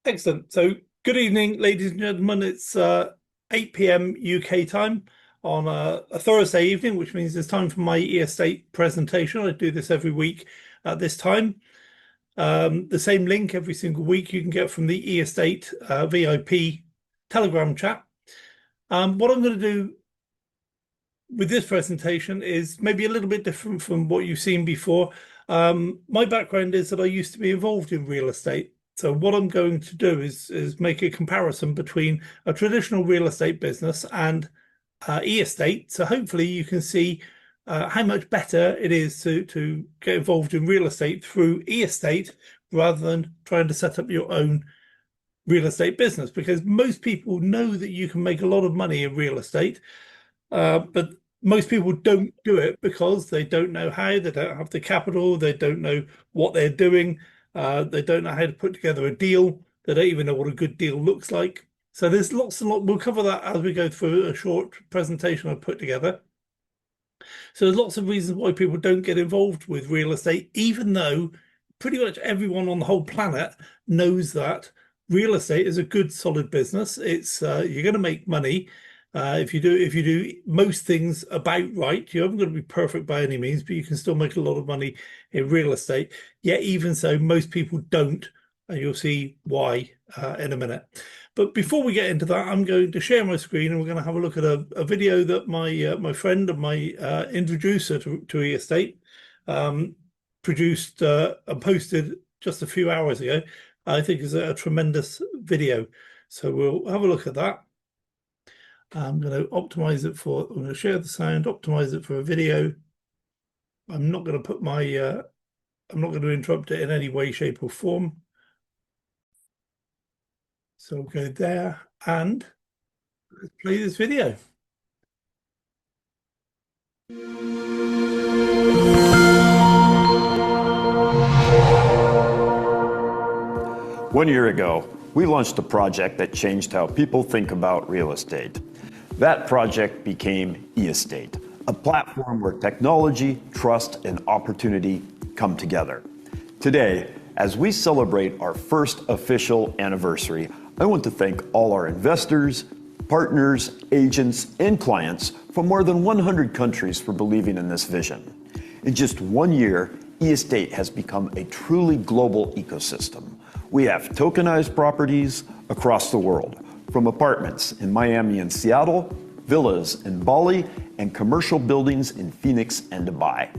Excellent. So, good evening, ladies and gentlemen. It's 8 p.m. UK time on a Thursday evening, which means it's time for my e-estate presentation. I do this every week at this time. The same link every single week you can get from the e-estate VIP Telegram chat. What I'm going to do with this presentation is maybe a little bit different from what you've seen before. My background is that I used to be involved in real estate. So what I'm going to do is make a comparison between a traditional real estate business and e-estate. So hopefully you can see how much better it is to get involved in real estate through e-estate rather than trying to set up your own real estate business, because most people know that you can make a lot of money in real estate, but most people don't do it because they don't know how, they don't have the capital, they don't know what they're doing. They don't know how to put together a deal. They don't even know what a good deal looks like. So there's lots and lots. We'll cover that as we go through a short presentation I've put together. So there's lots of reasons why people don't get involved with real estate, even though pretty much everyone on the whole planet knows that real estate is a good, solid business. It's you're going to make money. If you do most things about right, you haven't got to be perfect by any means, but you can still make a lot of money in real estate. Yet even so, most people don't, and you'll see why in a minute. But before we get into that, I'm going to share my screen, and we're going to have a look at a video that my friend and my introducer to eState produced and posted just a few hours ago. I think is a tremendous video. So we'll have a look at that. I'm going to optimize it I'm going to share the sound, optimize it for a video. I'm not going to put my, I'm not going to interrupt it in any way, shape or form. So we'll go there and let's play this video. One year ago, we launched a project that changed how people think about real estate. That project became eState, a platform where technology, trust, and opportunity come together. Today, as we celebrate our first official anniversary, I want to thank all our investors, partners, agents, and clients from more than 100 countries for believing in this vision. In just 1 year, eState has become a truly global ecosystem. We have tokenized properties across the world, from apartments in Miami and Seattle, villas in Bali, and commercial buildings in Phoenix and Dubai.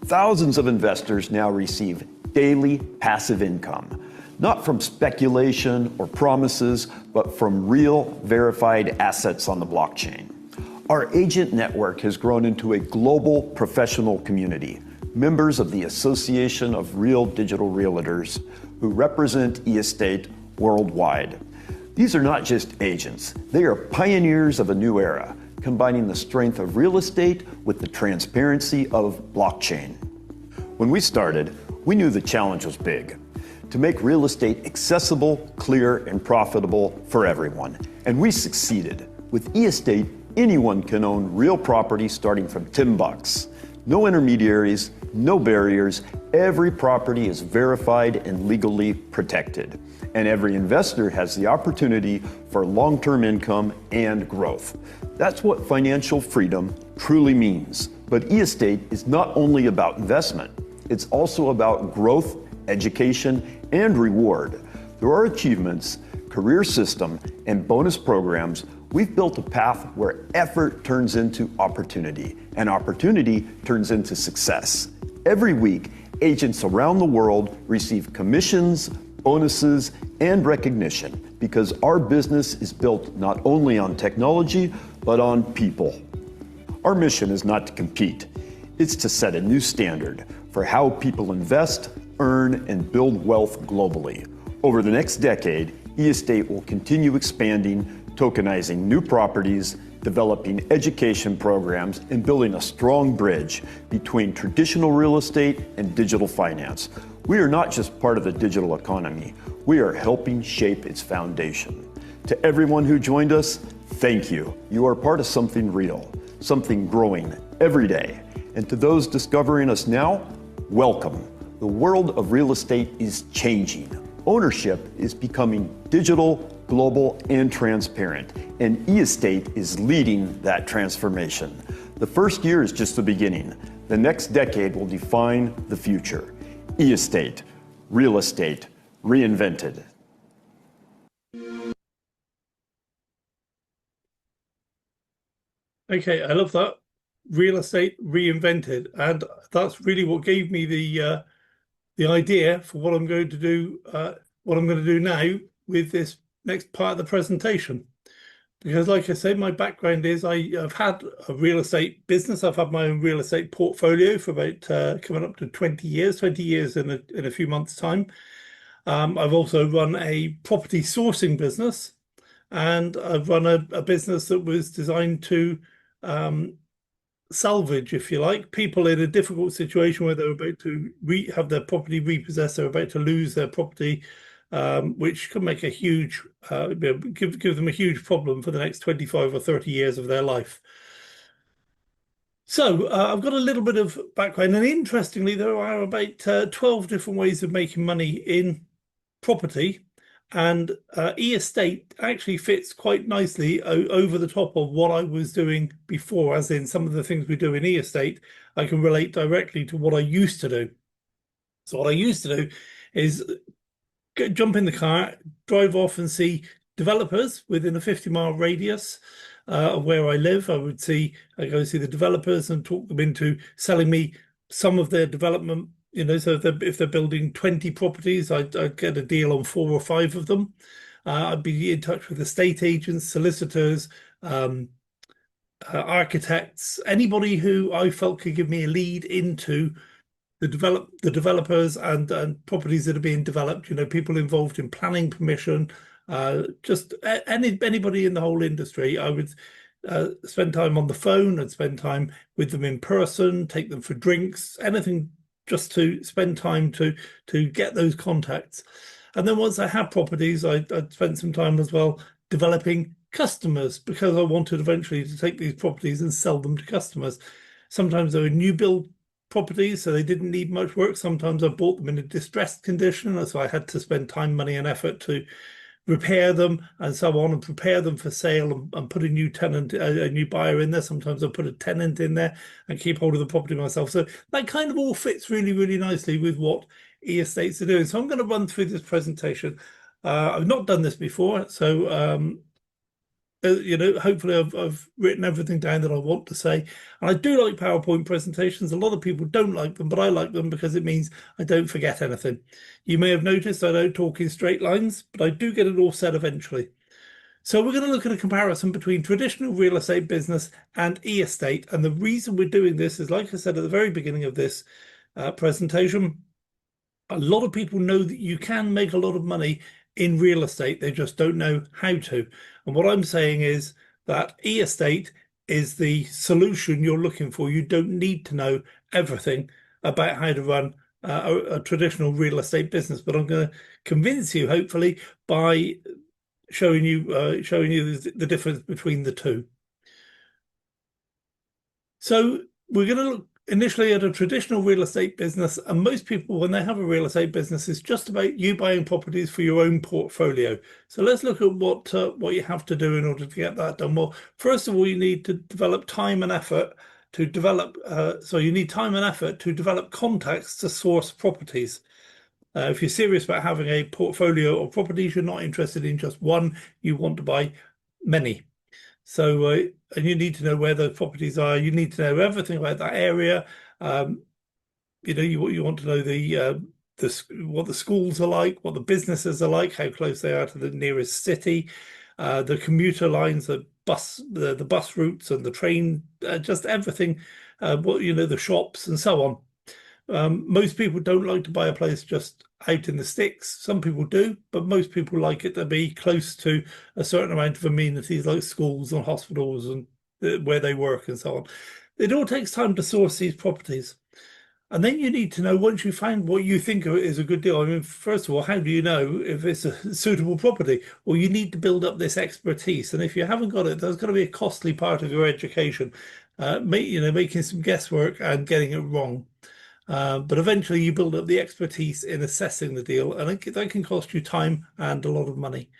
Thousands of investors now receive daily passive income, not from speculation or promises, but from real verified assets on the blockchain. Our agent network has grown into a global professional community, members of the Association of Real Digital Realtors who represent eState worldwide. These are not just agents, they are pioneers of a new era, combining the strength of real estate with the transparency of blockchain. When we started, we knew the challenge was big: to make real estate accessible, clear, and profitable for everyone. And we succeeded. With eState, anyone can own real property starting from $10. No intermediaries, no barriers. Every property is verified and legally protected. And every investor has the opportunity for long-term income and growth. That's what financial freedom truly means. But eState is not only about investment, it's also about growth, education, and reward. Through our achievements, career system, and bonus programs, we've built a path where effort turns into opportunity, and opportunity turns into success. Every week, agents around the world receive commissions, bonuses, and recognition because our business is built not only on technology, but on people. Our mission is not to compete. It's to set a new standard for how people invest, earn, and build wealth globally. Over the next decade, eState will continue expanding, tokenizing new properties, developing education programs, and building a strong bridge between traditional real estate and digital finance. We are not just part of the digital economy, we are helping shape its foundation. To everyone who joined us, thank you. You are part of something real, something growing every day. And to those discovering us now, welcome. The world of real estate is changing. Ownership is becoming digital, global, and transparent, and e-estate is leading that transformation. The first year is just the beginning. The next decade will define the future. E-estate, real estate, reinvented. Okay, I love that. Real estate reinvented, and that's really what gave me the idea for what I'm going to do. What I'm going to do now with this next part of the presentation. Because, like I say, my background is I've had a real estate business. I've had my own real estate portfolio for about coming up to 20 years, 20 years in a few months' time. I've also run a property sourcing business, and I've run a business that was designed to um, salvage, if you like, people in a difficult situation where they're about to have their property repossessed, they're about to lose their property, which can make a huge, give them a huge problem for the next 25 or 30 years of their life. So I've got a little bit of background, and interestingly, there are about 12 different ways of making money in property, and e-estate actually fits quite nicely over the top of what I was doing before, as in some of the things we do in e-estate, I can relate directly to what I used to do. So what I used to do is jump in the car, drive off and see developers within a 50-mile radius of where I live. I go see the developers and talk them into selling me some of their development. So if they're building 20 properties, I'd get a deal on 4 or 5 of them. I'd be in touch with estate agents, solicitors, architects, anybody who I felt could give me a lead into the developers and properties that are being developed. People involved in planning permission, just anybody in the whole industry. I would spend time on the phone and spend time with them in person, take them for drinks, anything just to spend time to get those contacts. And then once I had properties, I'd spend some time as well developing customers, because I wanted eventually to take these properties and sell them to customers. Sometimes they were new build properties, so they didn't need much work. Sometimes I bought them in a distressed condition, so I had to spend time, money, and effort to repair them and so on, and prepare them for sale, and put a new tenant, a new buyer in there. Sometimes I put a tenant in there and keep hold of the property myself. So that kind of all fits really, really nicely with what e-estates are doing. So I'm going to run through this presentation. I've not done this before, so hopefully I've written everything down that I want to say. And I do like PowerPoint presentations. A lot of people don't like them, but I like them because it means I don't forget anything. You may have noticed I don't talk in straight lines, but I do get it all said eventually. So we're going to look at a comparison between traditional real estate business and e-estate. And the reason we're doing this is, like I said at the very beginning of this presentation, a lot of people know that you can make a lot of money in real estate. They just don't know how to. And what I'm saying is that e-estate is the solution you're looking for. You don't need to know everything about how to run a traditional real estate business, but I'm going to convince you, hopefully, by showing you the difference between the two. So we're going to look initially at a traditional real estate business, and most people, when they have a real estate business, it's just about you buying properties for your own portfolio. So let's look at what you have to do in order to get that done. Well, first of all, you need to develop time and effort to develop. So you need time and effort to develop contacts to source properties. If you're serious about having a portfolio of properties, you're not interested in just one. You want to buy many. So, and you need to know where the properties are. You need to know everything about that area. You want to know what the schools are like, what the businesses are like, how close they are to the nearest city, the commuter lines, the bus routes and the train, just everything. The shops and so on. Most people don't like to buy a place just out in the sticks. Some people do, but most people like it to be close to a certain amount of amenities like schools and hospitals and where they work and so on. It all takes time to source these properties. And then you need to know, once you find what you think is a good deal. I mean, first of all, how do you know if it's a suitable property? Well, you need to build up this expertise. And if you haven't got it, there's going to be a costly part of your education, making some guesswork and getting it wrong. But eventually you build up the expertise in assessing the deal, and that can cost you time and a lot of money.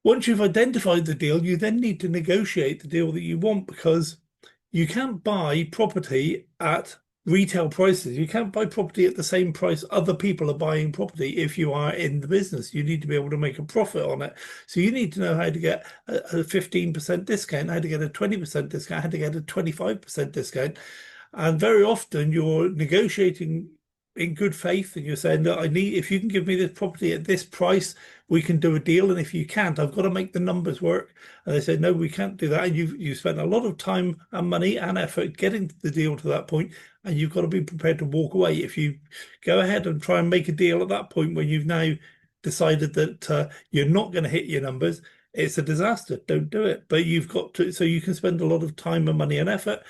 Once you've identified the deal, you then need to negotiate the deal that you want, because you can't buy property at retail prices. You can't buy property at the same price other people are buying property if you are in the business. You need to be able to make a profit on it. So you need to know how to get a 15% discount, how to get a 20% discount, how to get a 25% discount. And very often you're negotiating in good faith and you're saying that if you can give me this property at this price, we can do a deal. And if you can't, I've got to make the numbers work. And they say, no, we can't do that. And you've spent a lot of time and money and effort getting the deal to that point, and you've got to be prepared to walk away. If you go ahead and try and make a deal at that point when you've now decided that you're not going to hit your numbers, it's a disaster. Don't do it. But you've got to, so you can spend a lot of time and money and effort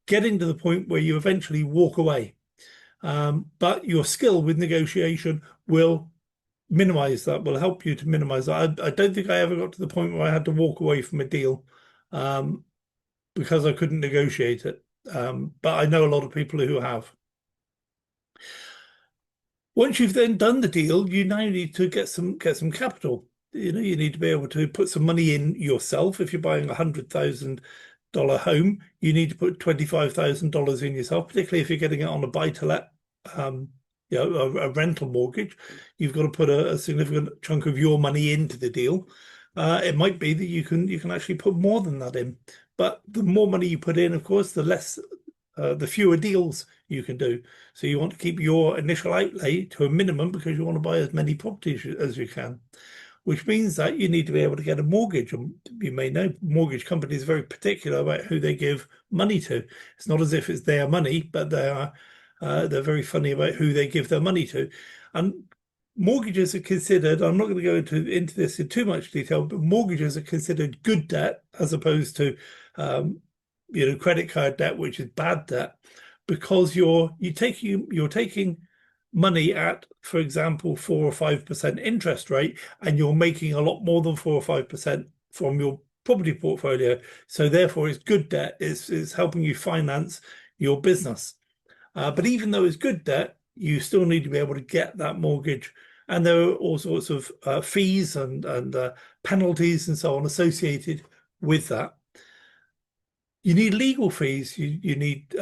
getting to the point where you eventually walk away. But your skill with negotiation will minimize that, will help you to minimize that. I don't think I ever got to the point where I had to walk away from a deal because I couldn't negotiate it. But I know a lot of people who have. Once you've then done the deal, you now need to get some capital. You know, you need to be able to put some money in yourself. If you're buying $100,000 home, you need to put $25,000 in yourself, particularly if you're getting it on a buy-to-let, a rental mortgage. You've got to put a significant chunk of your money into the deal. It might be that you can actually put more than that in, but the more money you put in, of course, the fewer deals you can do. So you want to keep your initial outlay to a minimum because you want to buy as many properties as you can, which means that you need to be able to get a mortgage. And you may know mortgage companies are very particular about who they give money to. It's not as if it's their money, but they're very funny about who they give their money to. And mortgages are considered, I'm not going to go into this in too much detail, but mortgages are considered good debt as opposed to credit card debt, which is bad debt, because you're taking money at, for example, 4 or 5% interest rate, and you're making a lot more than 4 or 5% from your property portfolio. So therefore, it's good debt. It's helping you finance your business. But even though it's good debt, you still need to be able to get that mortgage. And there are all sorts of fees and penalties and so on associated with that. You need legal fees. You need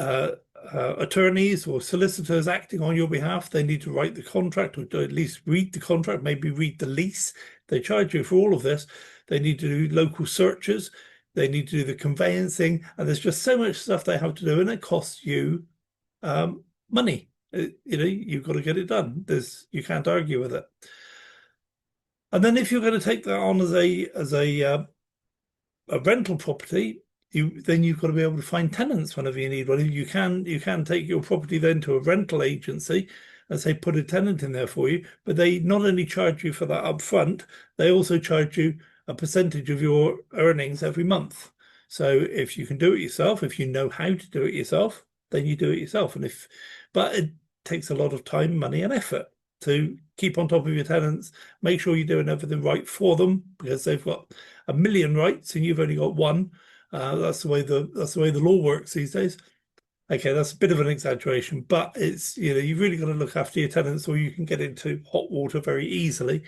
attorneys or solicitors acting on your behalf. They need to write the contract, or at least read the contract, maybe read the lease. They charge you for all of this. They need to do local searches. They need to do the conveyancing. And there's just so much stuff they have to do, and it costs you money. You've got to get it done. You can't argue with it. And then if you're going to take that on as a rental property, you've got to be able to find tenants whenever you need one. You can take your property then to a rental agency and say put a tenant in there for you, but they not only charge you for that up front, they also charge you a percentage of your earnings every month. So if you can do it yourself, if you know how to do it yourself, then you do it yourself. But it takes a lot of time, money, and effort to keep on top of your tenants, make sure you're doing everything right for them, because they've got a million rights and you've only got one. That's the way the law works these days. Okay, that's a bit of an exaggeration, but it's you've really got to look after your tenants, or you can get into hot water very easily.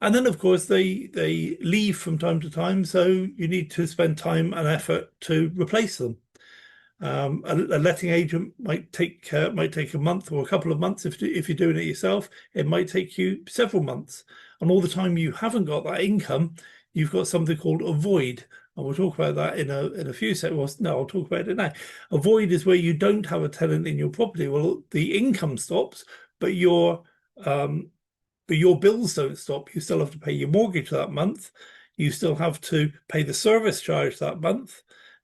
And then, of course, they leave from time to time, so you need to spend time and effort to replace them. A letting agent might take a month or a couple of months. If you're doing it yourself, it might take you several months. And all the time you haven't got that income, you've got something called a void. And we'll talk about that in a few seconds. Well, no, I'll talk about it now. A void is where you don't have a tenant in your property. Well, the income stops, but your bills don't stop. You still have to pay your mortgage that month. You still have to pay the service charge that month.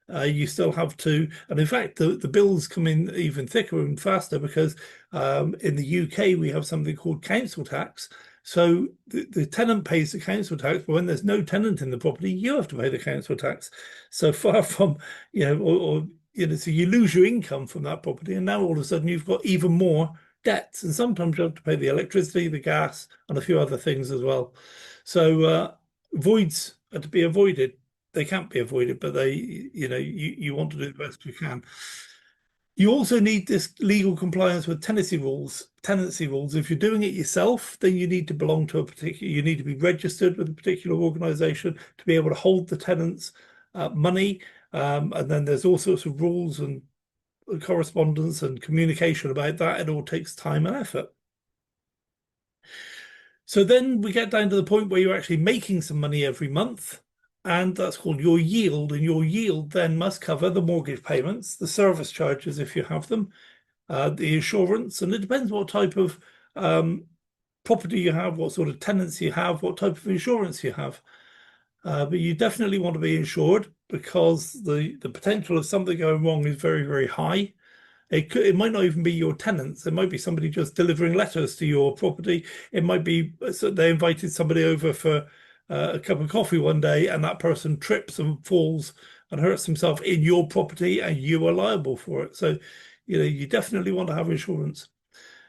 You still have to, and in fact, the bills come in even thicker and faster because in the UK we have something called council tax. So the tenant pays the council tax, but when there's no tenant in the property, you have to pay the council tax. So far from, so you lose your income from that property, and now all of a sudden you've got even more debts, and sometimes you have to pay the electricity, the gas, and a few other things as well. So voids are to be avoided. They can't be avoided, but you want to do the best you can. You also need this legal compliance with tenancy rules. Tenancy rules. If you're doing it yourself, then you need to belong to a particular. You need to be registered with a particular organisation to be able to hold the tenants' money. And then there's all sorts of rules and correspondence and communication about that. It all takes time and effort. So then we get down to the point where you're actually making some money every month, and that's called your yield. And your yield then must cover the mortgage payments, the service charges if you have them, the insurance, and it depends what type of property you have, what sort of tenants you have, what type of insurance you have. But you definitely want to be insured because the potential of something going wrong is very, very high. It might not even be your tenants. It might be somebody just delivering letters to your property. It might be so they invited somebody over for a cup of coffee one day, and that person trips and falls and hurts himself in your property, and you are liable for it. So, you definitely want to have insurance.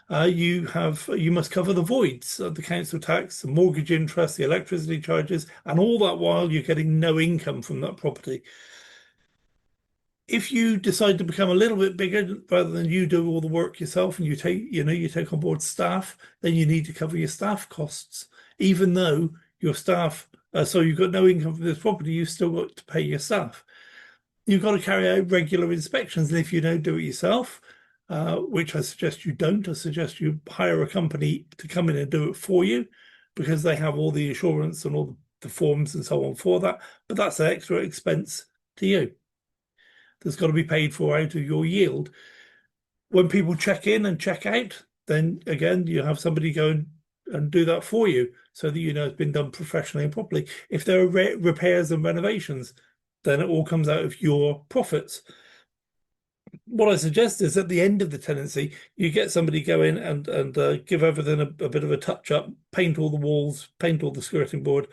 You must cover the voids, the council tax, the mortgage interest, the electricity charges, and all that while you're getting no income from that property. If you decide to become a little bit bigger rather than you do all the work yourself and you take on board staff, then you need to cover your staff costs. Even though your staff, so you've got no income from this property, you've still got to pay your staff. You've got to carry out regular inspections. And if you don't do it yourself, which I suggest you don't, I suggest you hire a company to come in and do it for you because they have all the insurance and all the forms and so on for that. But that's an extra expense to you that's got to be paid for out of your yield. When people check in and check out, then again, you have somebody go and do that for you so that it's been done professionally and properly. If there are repairs and renovations, then it all comes out of your profits. What I suggest is at the end of the tenancy, you get somebody go in and give everything a bit of a touch up, paint all the walls, paint all the skirting board.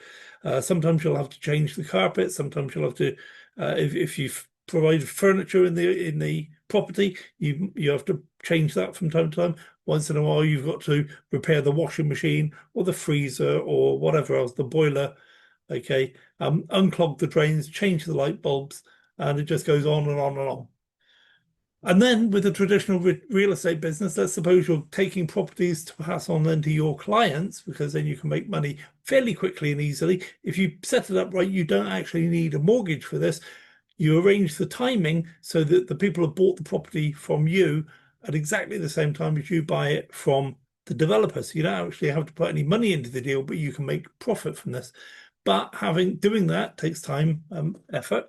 Sometimes you'll have to change the carpet. Sometimes you'll have to, if you've provided furniture in the property, you have to change that from time to time. Once in a while, you've got to repair the washing machine or the freezer or whatever else, the boiler. Okay, unclog the drains, change the light bulbs, and it just goes on and on and on. And then with the traditional real estate business, let's suppose you're taking properties to pass on then to your clients, because then you can make money fairly quickly and easily. If you set it up right, you don't actually need a mortgage for this. You arrange the timing so that the people have bought the property from you at exactly the same time as you buy it from the developer. So you don't actually have to put any money into the deal, but you can make profit from this. But doing that takes time, effort.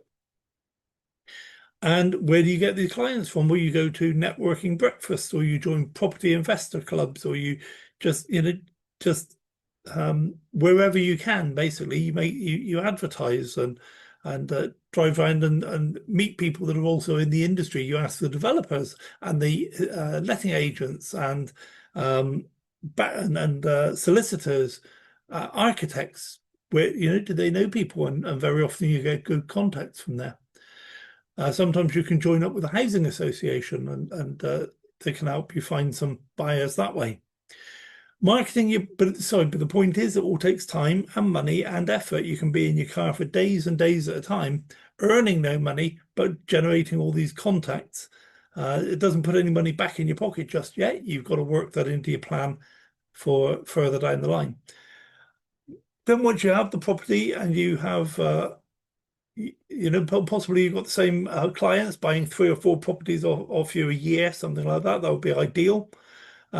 And where do you get these clients from? Well, you go to networking breakfasts, or you join property investor clubs, or you just, just wherever you can. Basically, you advertise and drive around and meet people that are also in the industry. You ask the developers and the letting agents and solicitors, architects. Where do they know people? And very often you get good contacts from there. Sometimes you can join up with a housing association and they can help you find some buyers that way. Marketing, but the point is it all takes time and money and effort. You can be in your car for days and days at a time, earning no money, but generating all these contacts. It doesn't put any money back in your pocket just yet. You've got to work that into your plan for further down the line. Then once you have the property and you have possibly you've got the same clients buying 3 or 4 properties off you a year, something like that. That would be ideal.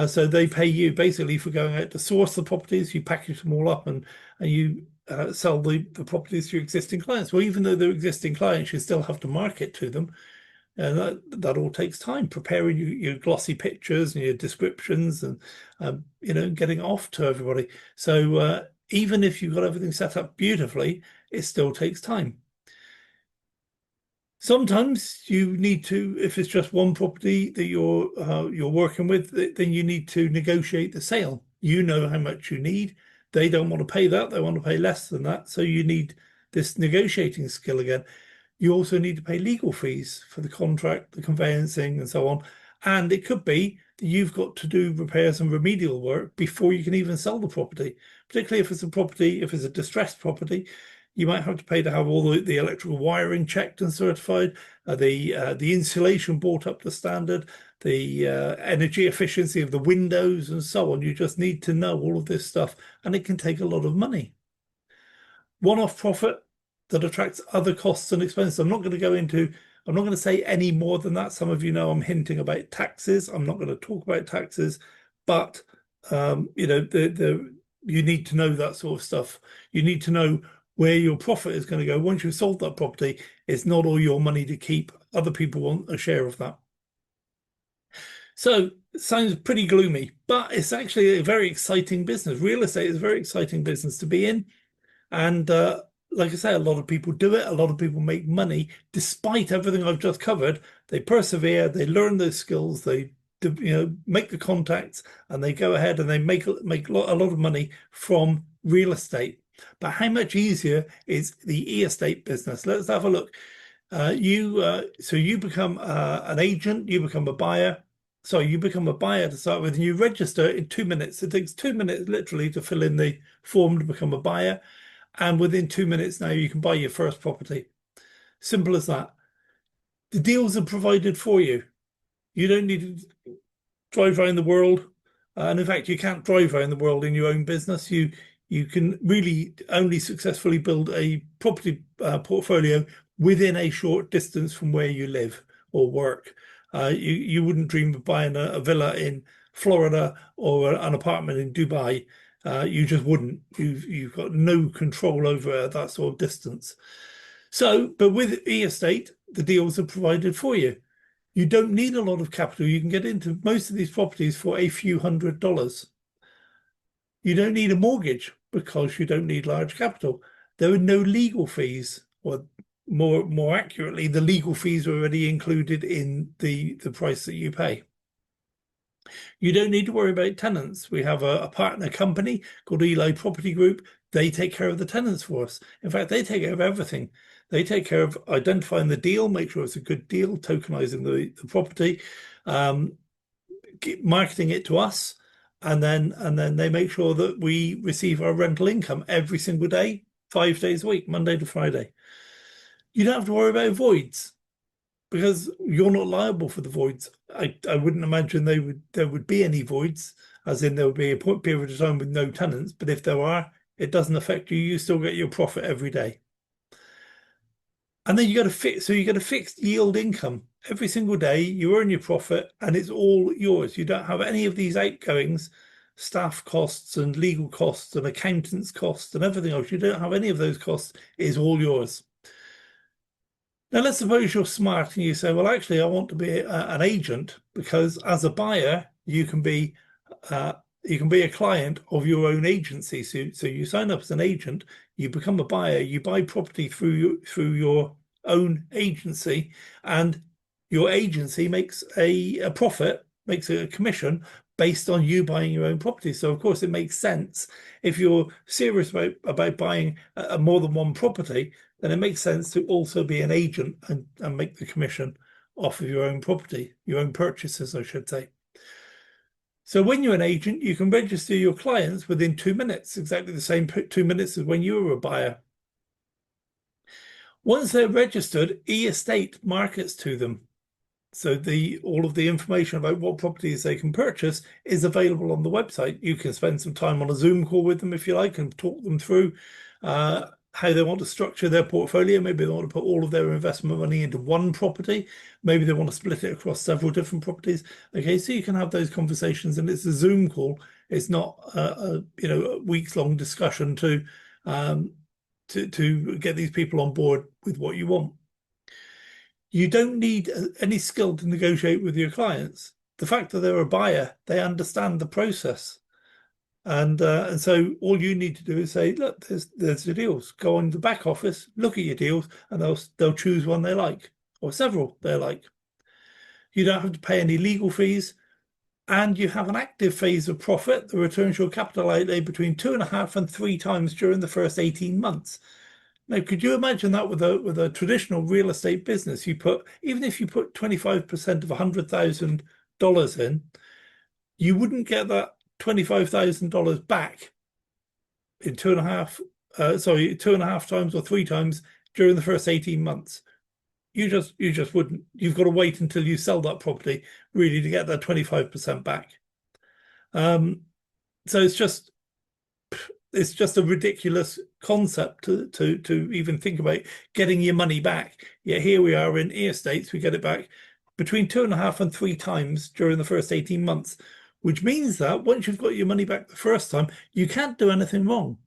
So they pay you basically for going out to source the properties. You package them all up and you sell the properties to your existing clients. Well, even though they're existing clients, you still have to market to them. And that all takes time, preparing your glossy pictures and your descriptions and, getting off to everybody. So even if you've got everything set up beautifully, it still takes time. Sometimes you need to, if it's just one property that you're working with, then you need to negotiate the sale. You know how much you need. They don't want to pay that. They want to pay less than that. So you need this negotiating skill again. You also need to pay legal fees for the contract, the conveyancing, and so on. And it could be that you've got to do repairs and remedial work before you can even sell the property, particularly if it's a distressed property. You might have to pay to have all the electrical wiring checked and certified, the insulation brought up to standard, the energy efficiency of the windows and so on. You just need to know all of this stuff, and it can take a lot of money. One-off profit that attracts other costs and expenses. I'm not going to go into, I'm not going to say any more than that. Some of you know I'm hinting about taxes. I'm not going to talk about taxes, but you know, you need to know that sort of stuff. You need to know where your profit is going to go. Once you've sold that property, it's not all your money to keep. Other people want a share of that. So it sounds pretty gloomy, but it's actually a very exciting business. Real estate is a very exciting business to be in. And like I say, a lot of people do it. A lot of people make money despite everything I've just covered. They persevere, they learn those skills, they make the contacts, and they go ahead and they make a lot of money from real estate. But how much easier is the e-estate business? Let's have a look. So you become an agent, you become a buyer. So you become a buyer to start with, and you register in 2 minutes. It takes 2 minutes literally to fill in the form to become a buyer. And within 2 minutes now, you can buy your first property. Simple as that. The deals are provided for you. You don't need to drive around the world. And in fact, you can't drive around the world in your own business. You can really only successfully build a property portfolio within a short distance from where you live or work. You wouldn't dream of buying a villa in Florida or an apartment in Dubai. You just wouldn't. You've got no control over that sort of distance. So, but with e-estate, the deals are provided for you. You don't need a lot of capital. You can get into most of these properties for a few $100s. You don't need a mortgage because you don't need large capital. There are no legal fees, or more accurately, the legal fees are already included in the price that you pay. You don't need to worry about tenants. We have a partner company called Eli Property Group. They take care of the tenants for us. In fact, they take care of everything. They take care of identifying the deal, make sure it's a good deal, tokenizing the property, marketing it to us, and then they make sure that we receive our rental income every single day, 5 days a week, Monday to Friday. You don't have to worry about voids because you're not liable for the voids. I wouldn't imagine there would be any voids, as in there would be a period of time with no tenants. But if there are, it doesn't affect you. You still get your profit every day. And then you got a fixed yield income every single day. You earn your profit, and it's all yours. You don't have any of these outgoings, staff costs and legal costs and accountants costs and everything else. You don't have any of those costs. It's all yours. Now, let's suppose you're smart and you say, well, actually, I want to be an agent because as a buyer, you can be a client of your own agency. So you sign up as an agent, you become a buyer, you buy property through your own agency, and your agency makes a profit, makes a commission based on you buying your own property. So of course it makes sense if you're serious about buying more than one property, then it makes sense to also be an agent and make the commission off of your own property, your own purchases, I should say. So when you're an agent, you can register your clients within 2 minutes, exactly the same 2 minutes as when you were a buyer. Once they're registered, e-estate markets to them. So all of the information about what properties they can purchase is available on the website. You can spend some time on a Zoom call with them if you like and talk them through how they want to structure their portfolio. Maybe they want to put all of their investment money into one property. Maybe they want to split it across several different properties. Okay, so you can have those conversations, and it's a Zoom call. It's not a weeks-long discussion to get these people on board with what you want. You don't need any skill to negotiate with your clients. The fact that they're a buyer, they understand the process. And so all you need to do is say, look, there's the deals. Go on the back office, look at your deals, and they'll choose one they like, or several they like. You don't have to pay any legal fees, and you have an active phase of profit that returns your capital outlay between 2.5 and 3 times during the first 18 months. Now, could you imagine that with a traditional real estate business? Even if you put 25% of $100,000 in, you wouldn't get that $25,000 back in 2.5 sorry, 2.5 times or 3 times during the first 18 months. You just wouldn't. You've got to wait until you sell that property really to get that 25% back. So it's just a ridiculous concept to even think about getting your money back. Yet here we are in estates, we get it back between 2.5 and 3 times during the first 18 months, which means that once you've got your money back the first time, you can't do anything wrong.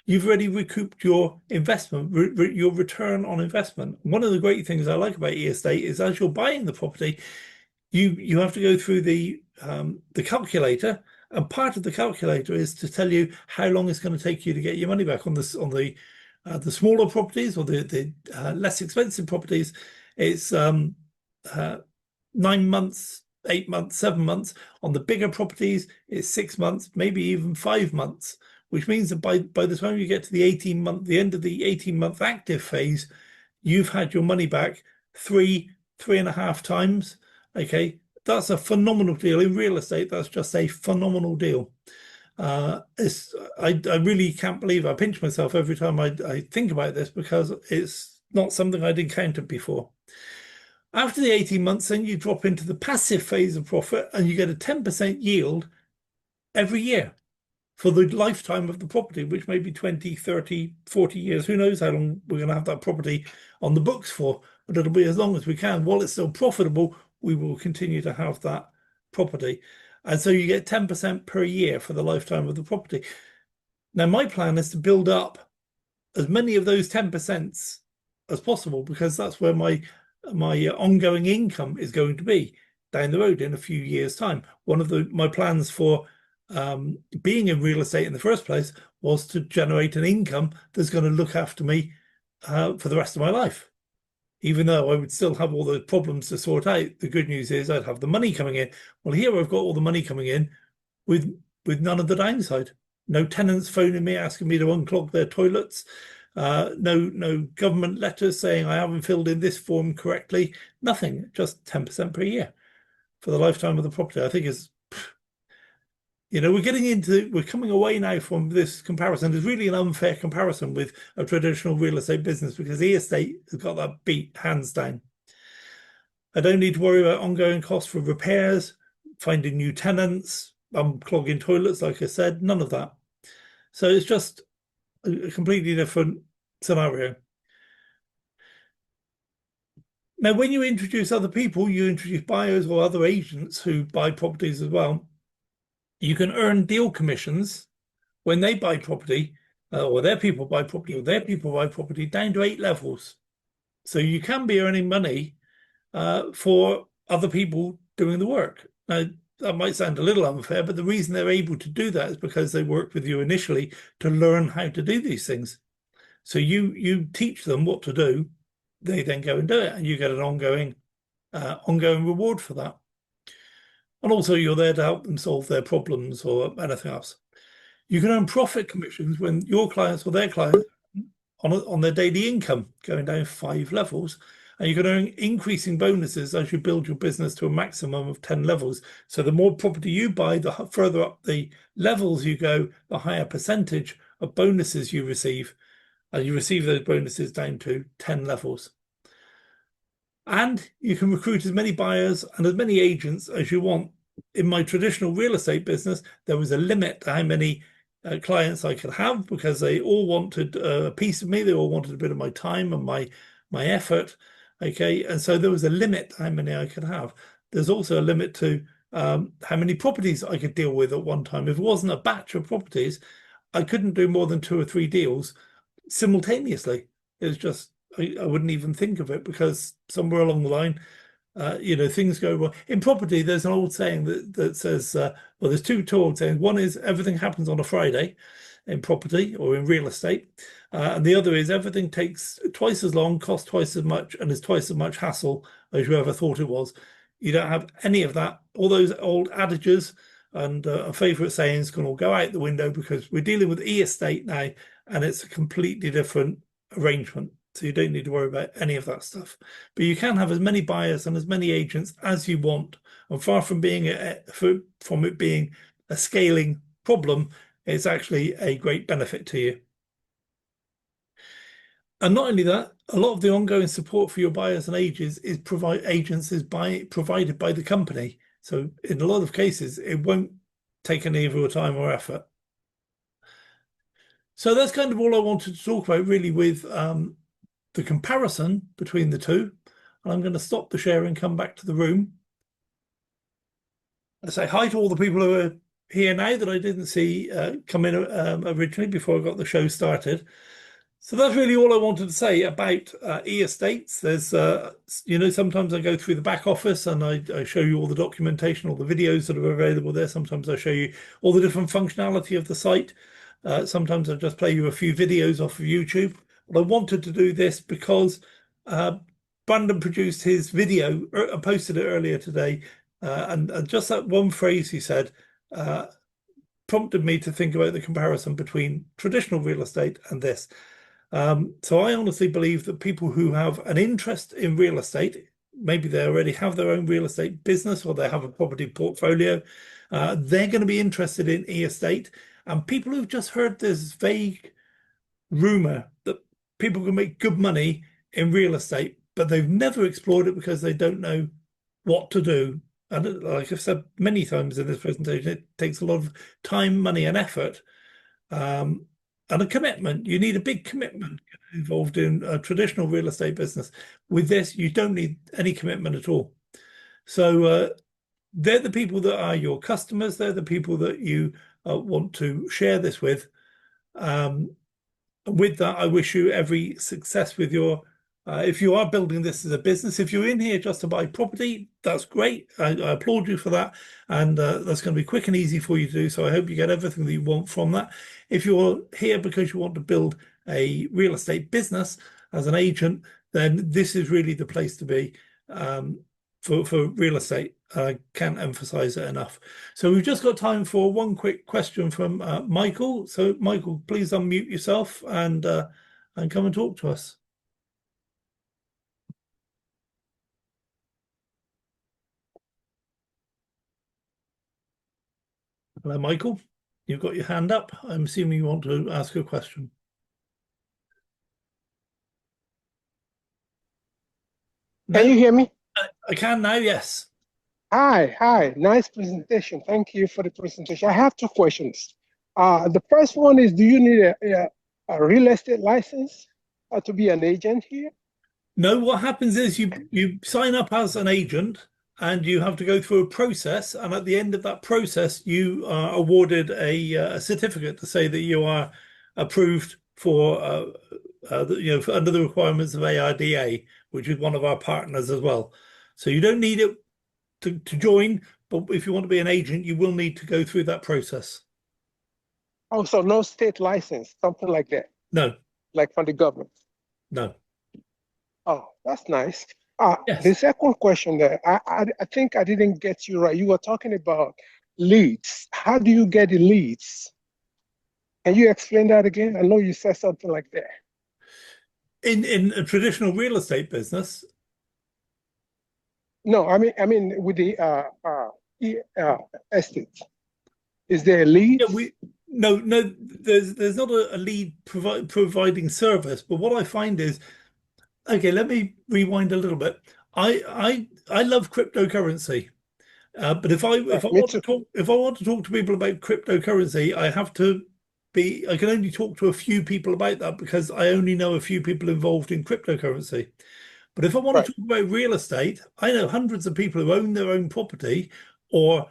You've already recouped your investment, your return on investment. One of the great things I like about estate is as you're buying the property, you have to go through the calculator, and part of the calculator is to tell you how long it's going to take you to get your money back on the smaller properties or the less expensive properties. It's 9 months, 8 months, 7 months. On the bigger properties, it's 6 months, maybe even 5 months, which means that by the time you get to the end of the 18-month active phase, you've had your money back 3.5 times. Okay, that's a phenomenal deal in real estate. That's just a phenomenal deal. I really can't believe I pinch myself every time I think about this because it's not something I'd encountered before. After the 18 months, then you drop into the passive phase of profit and you get a 10% yield every year for the lifetime of the property, which may be 20, 30, 40 years. Who knows how long we're going to have that property on the books for, but it'll be as long as we can. While it's still profitable, we will continue to have that property. And so you get 10% per year for the lifetime of the property. Now, my plan is to build up as many of those 10% as possible because that's where my ongoing income is going to be down the road in a few years' time. One of my plans for being in real estate in the first place was to generate an income that's going to look after me for the rest of my life. Even though I would still have all the problems to sort out, the good news is I'd have the money coming in. Well, here I've got all the money coming in with none of the downside. No tenants phoning me asking me to unclog their toilets. No government letters saying I haven't filled in this form correctly. Nothing. Just 10% per year for the lifetime of the property. I think is, we're coming away now from this comparison. It's really an unfair comparison with a traditional real estate business because the estate has got that beat hands down. I don't need to worry about ongoing costs for repairs, finding new tenants, clogging toilets, like I said, none of that. So it's just a completely different scenario. Now, when you introduce other people, you introduce buyers or other agents who buy properties as well, you can earn deal commissions when they buy property, or their people buy property, or their people buy property down to 8 levels. So you can be earning money for other people doing the work. Now, that might sound a little unfair, but the reason they're able to do that is because they worked with you initially to learn how to do these things. So you teach them what to do, they then go and do it, and you get an ongoing reward for that. And also you're there to help them solve their problems or anything else. You can earn profit commissions when your clients or their clients on their daily income going down 5 levels. And you can earn increasing bonuses as you build your business to a maximum of 10 levels. So the more property you buy, the further up the levels you go, the higher percentage of bonuses you receive. And you receive those bonuses down to 10 levels. And you can recruit as many buyers and as many agents as you want. In my traditional real estate business, there was a limit to how many clients I could have because they all wanted a piece of me. They all wanted a bit of my time and my effort. Okay, and so there was a limit to how many I could have. There's also a limit to how many properties I could deal with at one time. If it wasn't a batch of properties, I couldn't do more than 2 or 3 deals simultaneously. It was just I wouldn't even think of it because somewhere along the line, things go wrong. In property, there's an old saying that says, well, there's two old sayings. One is everything happens on a Friday in property or in real estate. And the other is everything takes twice as long, costs twice as much, and is twice as much hassle as you ever thought it was. You don't have any of that. All those old adages and favorite sayings can all go out the window because we're dealing with e-estate now, and it's a completely different arrangement. So you don't need to worry about any of that stuff. But you can have as many buyers and as many agents as you want. And far from it being a scaling problem, it's actually a great benefit to you. And not only that, a lot of the ongoing support for your buyers and agents is provided by the company. So in a lot of cases, it won't take any of your time or effort. So that's kind of all I wanted to talk about, really, with the comparison between the two. And I'm going to stop the share and come back to the room. I say hi to all the people who are here now that I didn't see come in originally before I got the show started. So that's really all I wanted to say about e-estates. There's, sometimes I go through the back office and I show you all the documentation, all the videos that are available there. Sometimes I show you all the different functionality of the site. Sometimes I just play you a few videos off of YouTube. But I wanted to do this because uh, Brandon produced his video, I posted it earlier today, and just that one phrase he said prompted me to think about the comparison between traditional real estate and this. So I honestly believe that people who have an interest in real estate, maybe they already have their own real estate business or they have a property portfolio, they're going to be interested in e-estate. And people who've just heard this vague rumor that people can make good money in real estate, but they've never explored it because they don't know what to do. And like I've said many times in this presentation, it takes a lot of time, money, and effort, and a commitment. You need a big commitment involved in a traditional real estate business. With this, you don't need any commitment at all. So they're the people that are your customers. They're the people that you want to share this with. With that, I wish you every success with your. If you are building this as a business, if you're in here just to buy property, that's great. I applaud you for that. And that's going to be quick and easy for you to do. So I hope you get everything that you want from that. If you're here because you want to build a real estate business as an agent, then this is really the place to be for real estate. I can't emphasize it enough. So we've just got time for one quick question from Michael. So Michael, please unmute yourself and come and talk to us. Hello, Michael. You've got your hand up. I'm assuming you want to ask a question. Can you hear me? I can now, yes. Hi. Nice presentation. Thank you for the presentation. I have two questions. The first one is, do you need a real estate license to be an agent here? No, what happens is you sign up as an agent and you have to go through a process. And at the end of that process, you are awarded a certificate to say that you are approved for, under the requirements of ARDA, which is one of our partners as well. So you don't need it to join, but if you want to be an agent, you will need to go through that process. Oh, so no state license, something like that? No. Like from the government? No. Oh, that's nice. Yes. The second question there, I think I didn't get you right. You were talking about leads. How do you get the leads? Can you explain that again? I know you said something like that. In a traditional real estate business. No, I mean with the estate. Is there a lead? Yeah, no, there's not a lead providing service, but what I find is, okay, let me rewind a little bit. I love cryptocurrency. But if I Me want to too. talk to people about cryptocurrency, I can only talk to a few people about that because I only know a few people involved in cryptocurrency. But if I want Right. to talk about real estate, I know hundreds of people who own their own property, or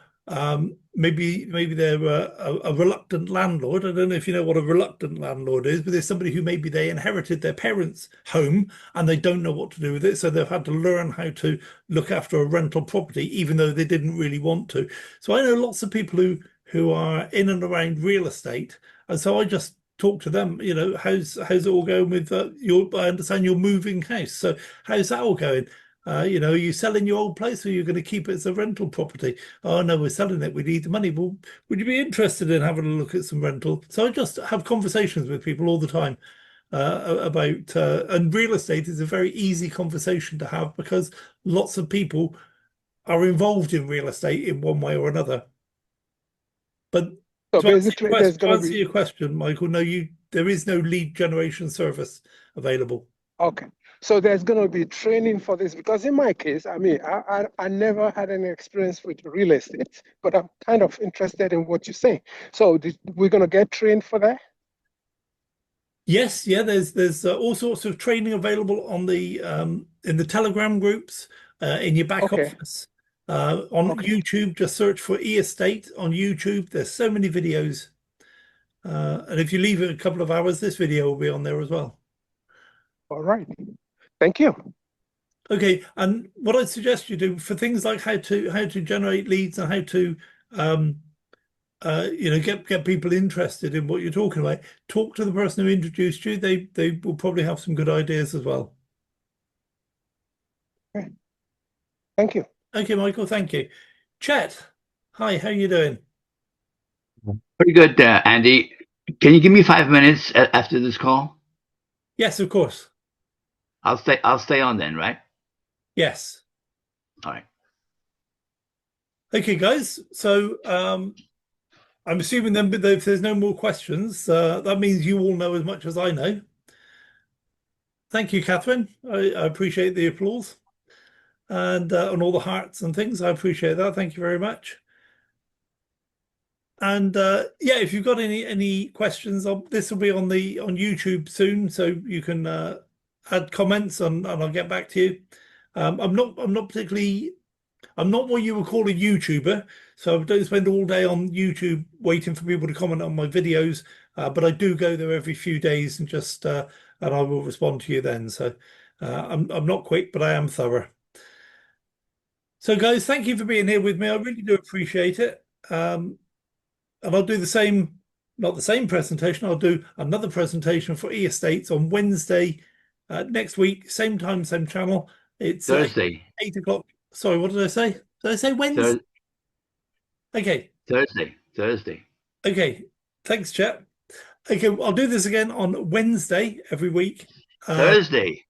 maybe they're a reluctant landlord. I don't know if you know what a reluctant landlord is, but there's somebody who maybe they inherited their parents' home and they don't know what to do with it, so they've had to learn how to look after a rental property, even though they didn't really want to. So I know lots of people who are in and around real estate, and so I just talk to them. How's it all going with I understand you're moving house, so how's that all going? Are you selling your old place or are you going to keep it as a rental property? Oh no, we're selling it. We need the money. Well, would you be interested in having a look at some rental? So I just have conversations with people all the time about, and real estate is a very easy conversation to have because lots of people are involved in real estate in one way or another. But So to answer basically, there's going to your be. question, Michael, no, you there is no lead generation service available. Okay. So there's going to be training for this because in my case, I mean, I never had any experience with real estate, but I'm kind of interested in what you're saying. So we're going to get trained for that? Yes, yeah. There's all sorts of training available on the in the Telegram groups, in your back Okay. office, on Okay. YouTube. Just search for e-estate on YouTube. There's so many videos, and if you leave it a couple of hours, this video will be on there as well. All right. Thank you. Okay, and what I'd suggest you do for things like how to generate leads and how to get people interested in what you're talking about. Talk to the person who introduced you. They will probably have some good ideas as well. Okay. Thank you. Okay, Michael, thank you. Chet, hi, how you doing? Pretty good, Andy. Can you give me 5 minutes after this call? Yes, of course. I'll stay on then, right? Yes. All right. Okay, guys. So I'm assuming then, but if there's no more questions, that means you all know as much as I know. Thank you, Catherine. I appreciate the applause and all the hearts and things. I appreciate that. Thank you very much. And yeah, if you've got any questions, this will be on YouTube soon, so you can add comments and I'll get back to you. I'm not particularly. I'm not what you would call a YouTuber, so I don't spend all day on YouTube waiting for people to comment on my videos. But I do go there every few days and just and I will respond to you then. So I'm not quick, but I am thorough. So guys, thank you for being here with me. I really do appreciate it. And I'll do the same, not the same presentation. I'll do another presentation for e-estates on Wednesday next week, same time, same channel. It's Thursday. 8 o'clock. Sorry, what did I say? Did I say Wednesday? Okay. Thursday. Okay. Thanks, Chet. Okay, I'll do this again on Wednesday every week. Thursday.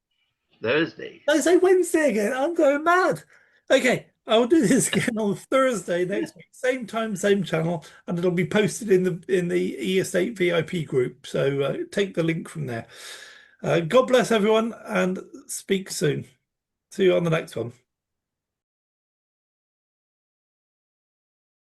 Did I say Wednesday again? I'm going mad. Okay, I'll do this again on Thursday next week, same time, same channel, and it'll be posted in the e-estate VIP group. So take the link from there. God bless everyone, and speak soon. See you on the next one.